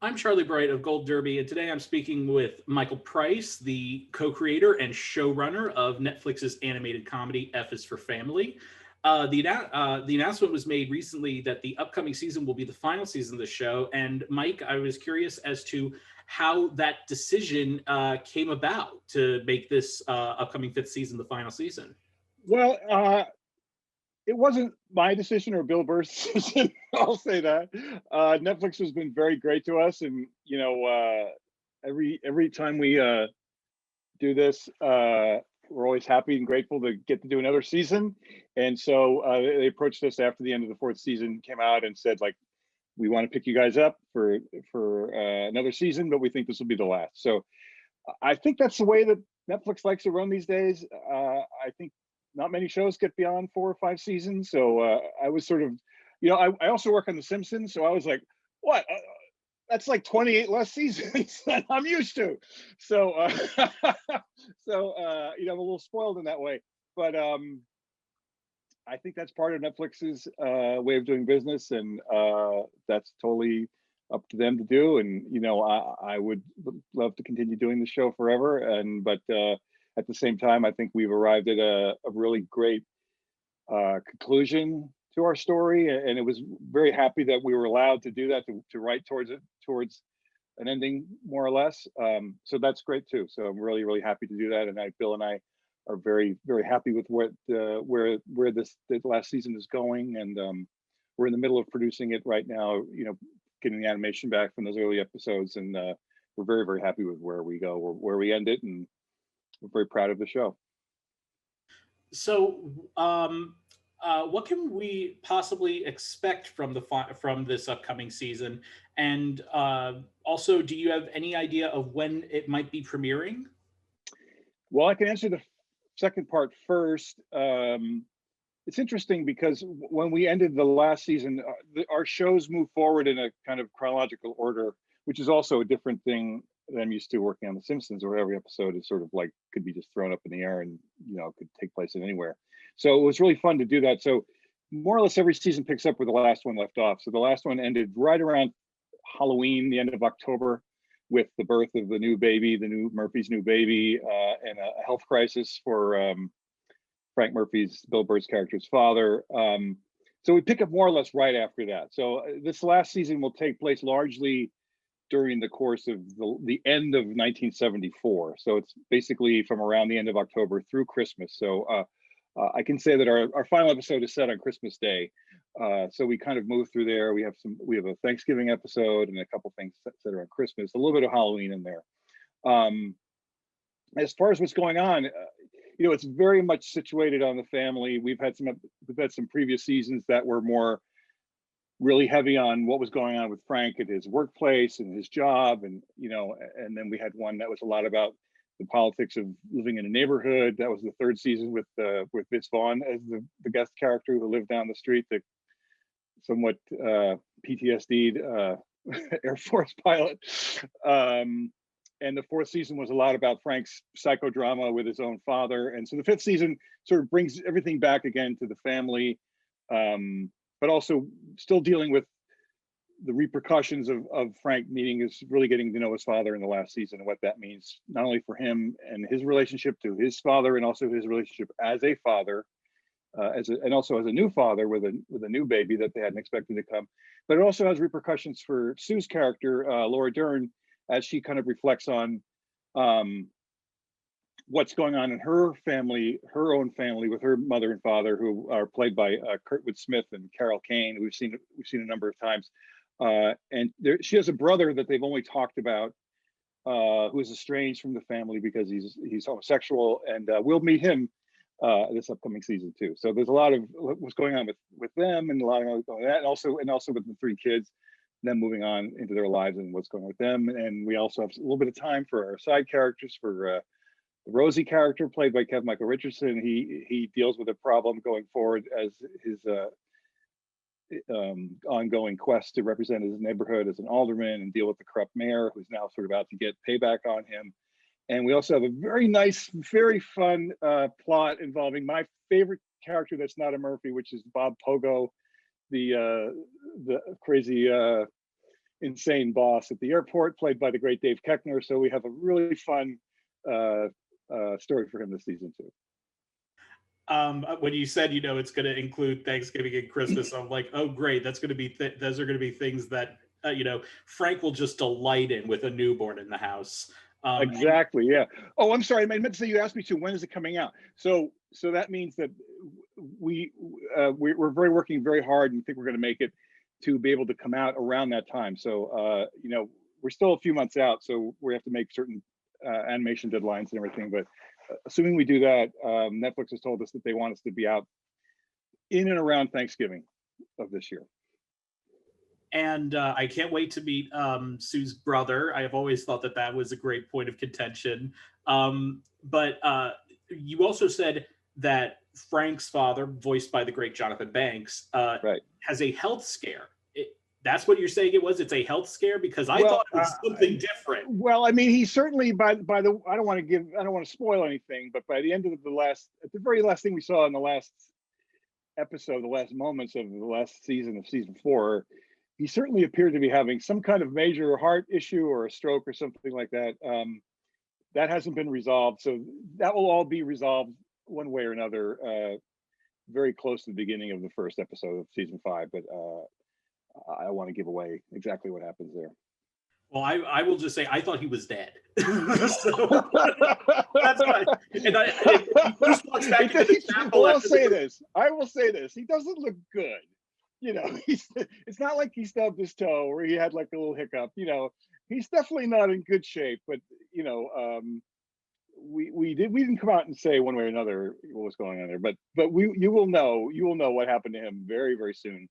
I'm Charlie Bright of Gold Derby, and today I'm speaking with Michael Price, the co-creator and showrunner of Netflix's animated comedy F is for Family. The announcement was made recently that the upcoming season will be the final season of the show. And Mike, I was curious as to how that decision came about to make this upcoming fifth season the final season. Well, it wasn't my decision or Bill Burr's decision. I'll say that. Netflix has been very great to us, and every time we do this, we're always happy and grateful to get to do another season. And so they approached us after the end of the fourth season came out and said, like, we want to pick you guys up for another season, but we think this will be the last. So I think that's the way that Netflix likes to run these days. I think not many shows get beyond 4 or 5 seasons. So I was sort of, I also work on The Simpsons. So I was like, what? That's like 28 less seasons than I'm used to. So, I'm a little spoiled in that way. But I think that's part of Netflix's way of doing business, and that's totally up to them to do. And I would love to continue doing the show forever. But at the same time, I think we've arrived at a really great conclusion to our story, and it was very happy that we were allowed to do that, to write towards an ending, more or less. So that's great too. So I'm really, really happy to do that. And Bill and I are very, very happy with where the last season is going, and we're in the middle of producing it right now. Getting the animation back from those early episodes, and we're very, very happy with where we go, or where we end it, and we're very proud of the show. So, what can we possibly expect from from this upcoming season? And also, do you have any idea of when it might be premiering? Well, I can answer the second part first. It's interesting because when we ended the last season, our shows move forward in a kind of chronological order, which is also a different thing than I'm used to working on The Simpsons, where every episode is sort of like could be just thrown up in the air and could take place in anywhere. So it was really fun to do that. So more or less every season picks up where the last one left off. So the last one ended right around Halloween, the end of October, with the birth of the new baby, Murphy's new baby, and a health crisis for Frank Murphy's, Bill Burr's character's father. So we pick up more or less right after that. So this last season will take place largely during the course of the end of 1974. So it's basically from around the end of October through Christmas. So I can say that our final episode is set on Christmas Day. So we kind of move through there. We have a Thanksgiving episode and a couple things that are on Christmas, a little bit of Halloween in there. As far as what's going on, it's very much situated on the family. We've had some previous seasons that were more really heavy on what was going on with Frank at his workplace and his job, and then we had one that was a lot about the politics of living in a neighborhood. That was the third season with Vince Vaughn as the guest character who lived down the street, the somewhat PTSD'd Air Force pilot. And the fourth season was a lot about Frank's psychodrama with his own father. And so the fifth season sort of brings everything back again to the family, but also still dealing with the repercussions of Frank really getting to know his father in the last season, and what that means, not only for him and his relationship to his father, and also his relationship as a father, and also as a new father with a new baby that they hadn't expected to come. But it also has repercussions for Sue's character, Laura Dern, as she kind of reflects on what's going on in her family, her own family, with her mother and father, who are played by Kurtwood Smith and Carol Kane, who we've seen a number of times. And she has a brother that they've only talked about, who is estranged from the family because he's homosexual, and we'll meet him this upcoming season too. So there's a lot of what's going on with them, and a lot of that, and also with the three kids, them moving on into their lives and what's going on with them. And we also have a little bit of time for our side characters, for the Rosie character played by Kev Michael Richardson. He deals with a problem going forward as his ongoing quest to represent his neighborhood as an alderman and deal with the corrupt mayor, who's now sort of out to get payback on him. And we also have a very nice, very fun plot involving my favorite character that's not a Murphy, which is Bob Pogo, the crazy insane boss at the airport, played by the great Dave Keckner. So we have a really fun story for him this season too. When you said, it's going to include Thanksgiving and Christmas, I'm like, oh, great. That's going to be, those are going to be things that, Frank will just delight in with a newborn in the house. Exactly. Yeah. Oh, I'm sorry. I meant to say, you asked me to, when is it coming out? So that means that we're working very hard and think we're going to make it to be able to come out around that time. So, we're still a few months out, so we have to make certain animation deadlines and everything. But assuming we do that, Netflix has told us that they want us to be out in and around Thanksgiving of this year. And I can't wait to meet Sue's brother. I have always thought that was a great point of contention. But you also said that Frank's father, voiced by the great Jonathan Banks, right, has a health scare. That's what you're saying it was? It's a health scare? Because I thought it was something different. Well, I mean, he certainly, by the, I don't want to spoil anything, but by the end of at the very last thing we saw in the last episode, the last moments of the last season of season 4, he certainly appeared to be having some kind of major heart issue or a stroke or something like that. That hasn't been resolved. So that will all be resolved one way or another, very close to the beginning of the first episode of season 5. But I don't want to give away exactly what happens there. Well, I will just say I thought he was dead. So that's fine. And Bruce walks back into the chapel. I will say this. He doesn't look good. It's not like he stubbed his toe or he had like a little hiccup. He's definitely not in good shape. But we didn't come out and say one way or another what was going on there. But you will know what happened to him very, very soon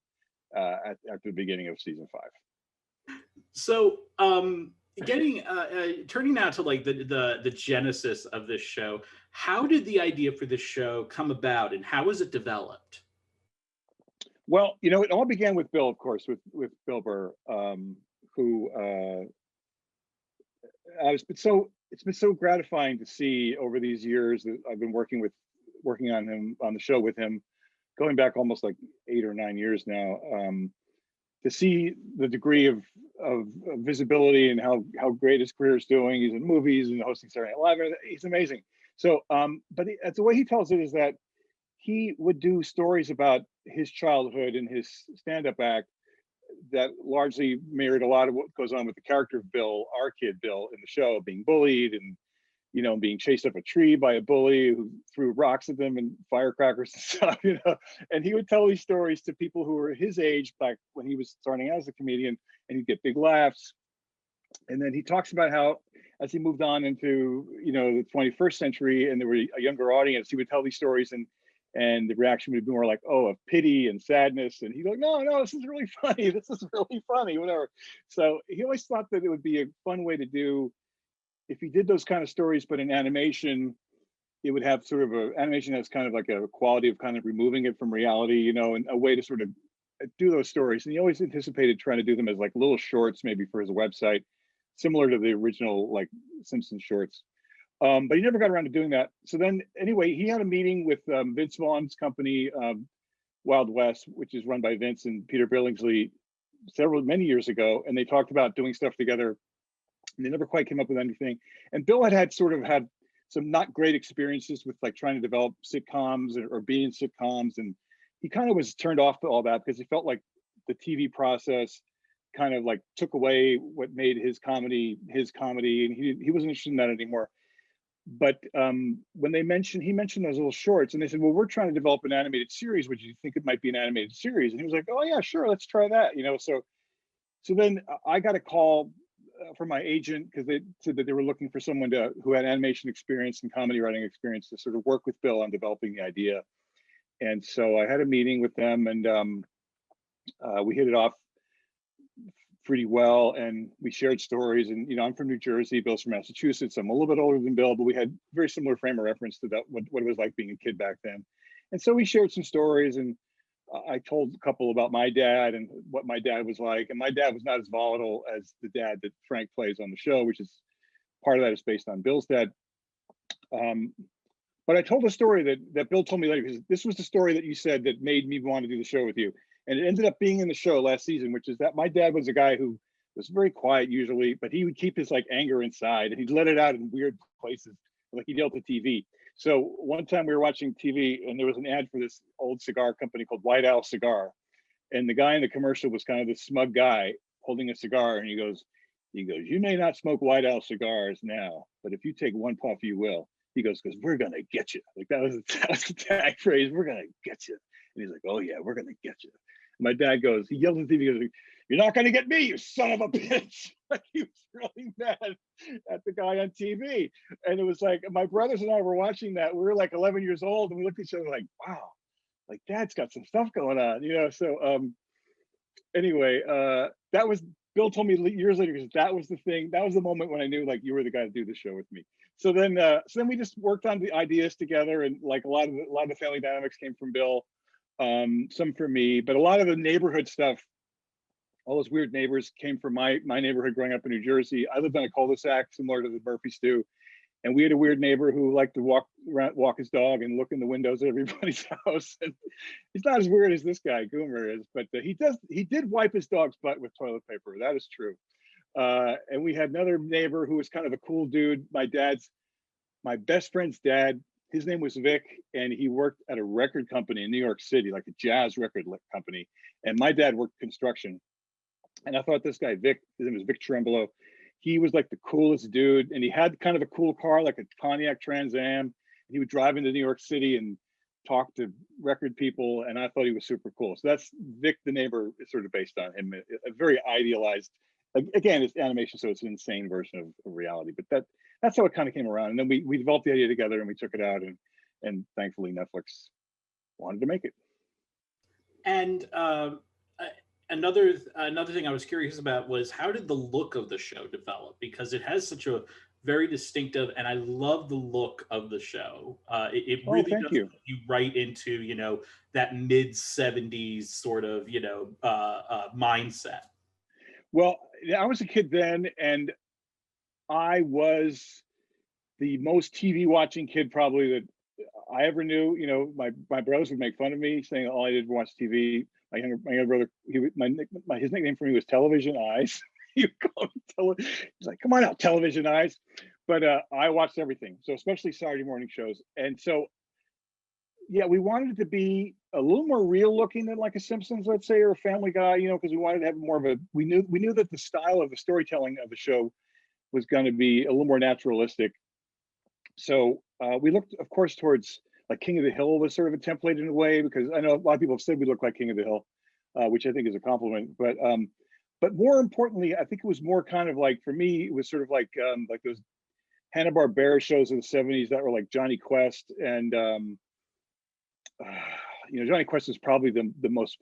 at the beginning of season 5. So turning now to like the genesis of this show, how did the idea for this show come about and how was it developed? Well, it all began with Bill, of course, with Bill Burr, who it's been so gratifying to see over these years that I've been working on the show with him, going back almost like 8 or 9 years now, to see the degree of visibility and how great his career is doing. He's in movies and hosting Saturday Night Live. He's amazing. So, but the way he tells it is that he would do stories about his childhood and his stand-up act that largely mirrored a lot of what goes on with the character of Bill, our kid Bill, in the show, being bullied and being chased up a tree by a bully who threw rocks at them and firecrackers and stuff, and he would tell these stories to people who were his age back when he was starting out as a comedian, and he'd get big laughs. And then he talks about how, as he moved on into, the 21st century and there were a younger audience, he would tell these stories and the reaction would be more like, oh, of pity and sadness. And he'd go, no, this is really funny. This is really funny, whatever. So he always thought that it would be a fun way to do, if he did those kind of stories, but in animation, it would have sort of animation that's kind of like a quality of kind of removing it from reality, and a way to sort of do those stories. And he always anticipated trying to do them as like little shorts, maybe for his website, similar to the original like Simpsons shorts. But he never got around to doing that. So then anyway, he had a meeting with Vince Vaughn's company, Wild West, which is run by Vince and Peter Billingsley many years ago. And they talked about doing stuff together. And they never quite came up with anything. And Bill had some not great experiences with like trying to develop sitcoms or be in sitcoms. And he kind of was turned off to all that because he felt like the TV process kind of like took away what made his comedy, and he wasn't interested in that anymore. But when he mentioned those little shorts, and they said, well, we're trying to develop an animated series. Would you think it might be an animated series? And he was like, oh yeah, sure, let's try that. So then I got a call from my agent because they said that they were looking for someone who had animation experience and comedy writing experience to sort of work with Bill on developing the idea. And so I had a meeting with them, and we hit it off pretty well, and we shared stories. And I'm from New Jersey, Bill's from Massachusetts. I'm a little bit older than Bill, but we had very similar frame of reference to that, what it was like being a kid back then. And so we shared some stories, and I told a couple about my dad and what my dad was like. And my dad was not as volatile as the dad that Frank plays on the show, which is part of that is based on Bill's dad. But I told a story that Bill told me later, because this was the story that you said that made me want to do the show with you. And it ended up being in the show last season, which is that my dad was a guy who was very quiet usually, but he would keep his like anger inside and he'd let it out in weird places, like he'd yell at the TV. So one time we were watching TV and there was an ad for this old cigar company called White Owl Cigar. And the guy in the commercial was kind of this smug guy holding a cigar. And he goes, you may not smoke White Owl cigars now, but if you take one puff, you will. He goes, because we're going to get you. Like that was the tag phrase. We're going to get you. And he's like, oh yeah, we're going to get you. And my dad goes, he yells at the TV, he goes, you're not going to get me, you son of a bitch. Like he was really mad at the guy on TV. And it was like, my brothers and I were watching that. We were like 11 years old and we looked at each other like, wow, like dad's got some stuff going on, you know? So anyway, that was, Bill told me years later, because that was the thing, that was the moment when I knew like you were the guy to do the show with me. So then we just worked on the ideas together, and like a lot of the family dynamics came from Bill, some from me, but a lot of the neighborhood stuff, all those weird neighbors came from my neighborhood growing up in New Jersey. I lived on a cul-de-sac similar to the Murphys do. And we had a weird neighbor who liked to walk his dog and look in the windows of everybody's house. And he's not as weird as this guy, Goomer, is, but he did wipe his dog's butt with toilet paper. That is true. And we had another neighbor who was kind of a cool dude. My best friend's dad, his name was Vic, and he worked at a record company in New York City, like a jazz record company. And my dad worked construction. And I thought this guy, Vic, his name was Vic Trembolo, he was like the coolest dude. And he had kind of a cool car, like a Pontiac Trans Am. He would drive into New York City and talk to record people. And I thought he was super cool. So that's Vic, the neighbor, is sort of based on him, a very idealized, again, it's animation, so it's an insane version of reality. But that's how it kind of came around. And then we developed the idea together and we took it out, and thankfully Netflix wanted to make it. And another thing I was curious about was, how did the look of the show develop? Because it has such a very distinctive, and I love the look of the show. It really does put you right into, you know, that mid 70s sort of, you know, mindset. Well, I was a kid then, and I was the most TV watching kid probably that I ever knew. You know, my brothers would make fun of me, saying all I did was watch TV. My younger brother, his nickname for me was Television Eyes. He would call me he's like, come on out, Television Eyes. But I watched everything, so especially Saturday morning shows. And so, yeah, we wanted it to be a little more real looking than like a Simpsons, let's say, or a Family Guy, you know, because we wanted to have more of a, we knew that the style of the storytelling of the show was going to be a little more naturalistic. So we looked, of course, towards like King of the Hill was sort of a template in a way, because I know a lot of people have said we look like King of the Hill, which I think is a compliment. But more importantly, I think it was more kind of like, for me, it was sort of like those Hanna-Barbera shows of the 70s that were like Johnny Quest, and you know, Johnny Quest is probably the most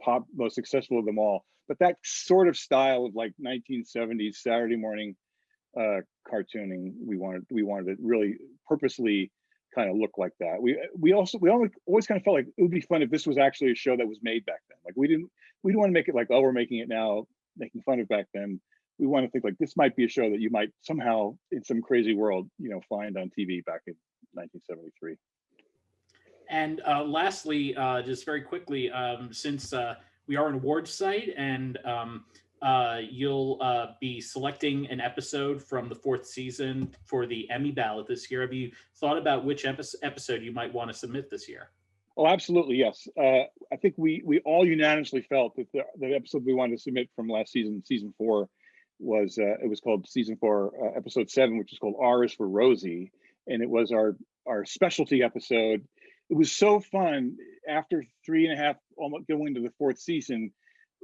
successful of them all. But that sort of style of like 1970s Saturday morning cartooning, we wanted to really purposely kind of look like that. We always kind of felt like it would be fun if this was actually a show that was made back then. Like we didn't want to make it like, oh, we're making it now, making fun of back then. We want to think like this might be a show that you might somehow in some crazy world, you know, find on TV back in 1973. And lastly, just very quickly, since we are an awards site, and you'll be selecting an episode from the 4th season for the Emmy ballot this year, have you thought about which episode you might want to submit this year? Oh, absolutely, yes. I think we all unanimously felt that the episode we wanted to submit from last season, season 4, was it was called season 4, episode 7, which is called R is for Rosie, and it was our specialty episode. It was so fun. After 3.5, almost going into the 4th season,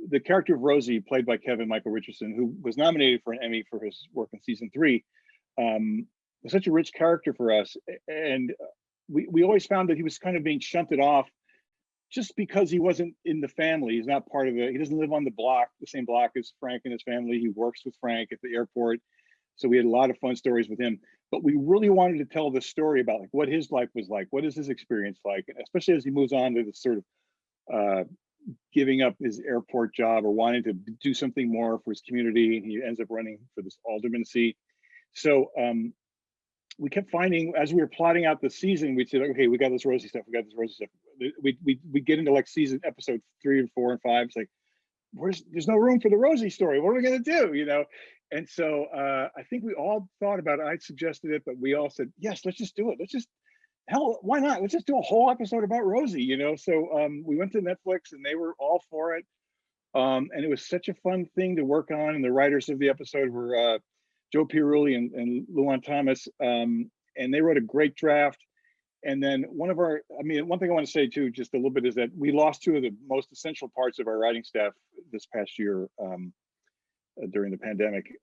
the character of Rosie, played by Kevin Michael Richardson, who was nominated for an Emmy for his work in season 3, was such a rich character for us. And we always found that he was kind of being shunted off just because he wasn't in the family. He's not part of he doesn't live on the same block as Frank and his family. He works with Frank at the airport. So we had a lot of fun stories with him. But we really wanted to tell this story about like what his life was like, what is his experience like, and especially as he moves on to this sort of giving up his airport job or wanting to do something more for his community, and he ends up running for this alderman seat. So we kept finding, as we were plotting out the season, we said, okay, we got this Rosie stuff, we got this Rosie stuff. We get into like episode 3 and 4 and 5. It's like, there's no room for the Rosie story. What are we going to do? You know? And so I think we all thought about it. I suggested it, but we all said, yes, let's just do it. Let's just, hell, why not? Let's just do a whole episode about Rosie, you know? So we went to Netflix and they were all for it. And it was such a fun thing to work on. And the writers of the episode were Joe Pirulli and Luan Thomas. And they wrote a great draft. And then one thing I want to say too, just a little bit, is that we lost two of the most essential parts of our writing staff this past year during the pandemic.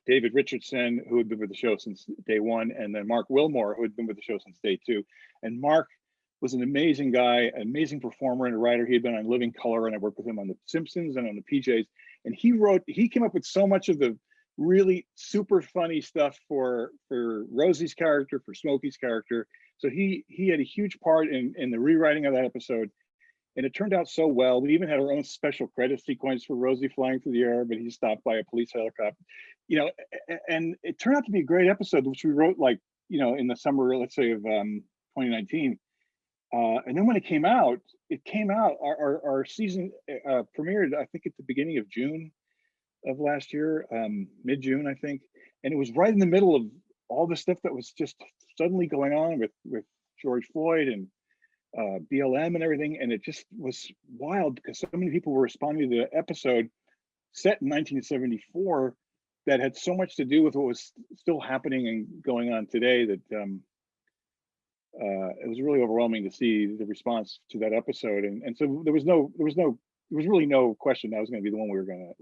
David Richardson, who had been with the show since day one, and then Mark Wilmore, who had been with the show since day two. And Mark was an amazing guy, an amazing performer and a writer. He had been on Living Color, and I worked with him on The Simpsons and on the PJs. And he came up with so much of the really super funny stuff for Rosie's character, for Smokey's character. So he had a huge part in the rewriting of that episode. And it turned out so well. We even had our own special credit sequence for Rosie flying through the air, but he's stopped by a police helicopter, you know, and it turned out to be a great episode, which we wrote like, you know, in the summer, let's say, of 2019. And then when it came out, our season premiered, I think, at the beginning of June of last year, mid-June, I think. And it was right in the middle of all the stuff that was just suddenly going on with George Floyd and BLM and everything. And it just was wild because so many people were responding to the episode set in 1974 that had so much to do with what was still happening and going on today, that it was really overwhelming to see the response to that episode. And so there was really no question that was going to be the one we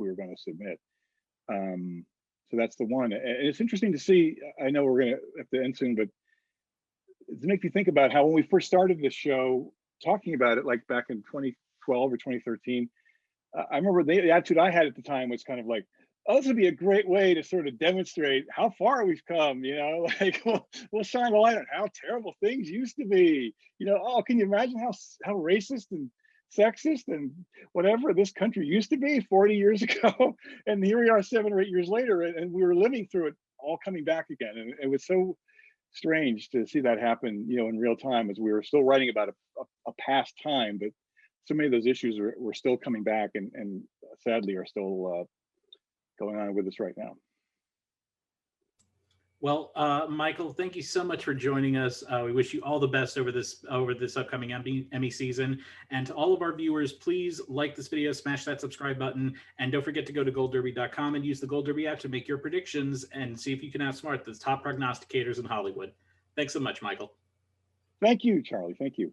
were going to submit. So that's the one. And it's interesting to see. I know we're going to have to end soon, but to make you think about how when we first started this show, talking about it like back in 2012 or 2013, I remember the attitude I had at the time was kind of like, oh, this would be a great way to sort of demonstrate how far we've come, you know, like we'll shine a light on how terrible things used to be. You know, oh, can you imagine how racist and sexist and whatever this country used to be 40 years ago? And here we are 7 or 8 years later, and we were living through it all coming back again. And it was so strange to see that happen, you know, in real time, as we were still writing about a past time, but so many of those issues were still coming back and sadly are still going on with us right now. Well, Michael, thank you so much for joining us. We wish you all the best over this upcoming Emmy season. And to all of our viewers, please like this video, smash that subscribe button, and don't forget to go to goldderby.com and use the Gold Derby app to make your predictions and see if you can outsmart the top prognosticators in Hollywood. Thanks so much, Michael. Thank you, Charlie. Thank you.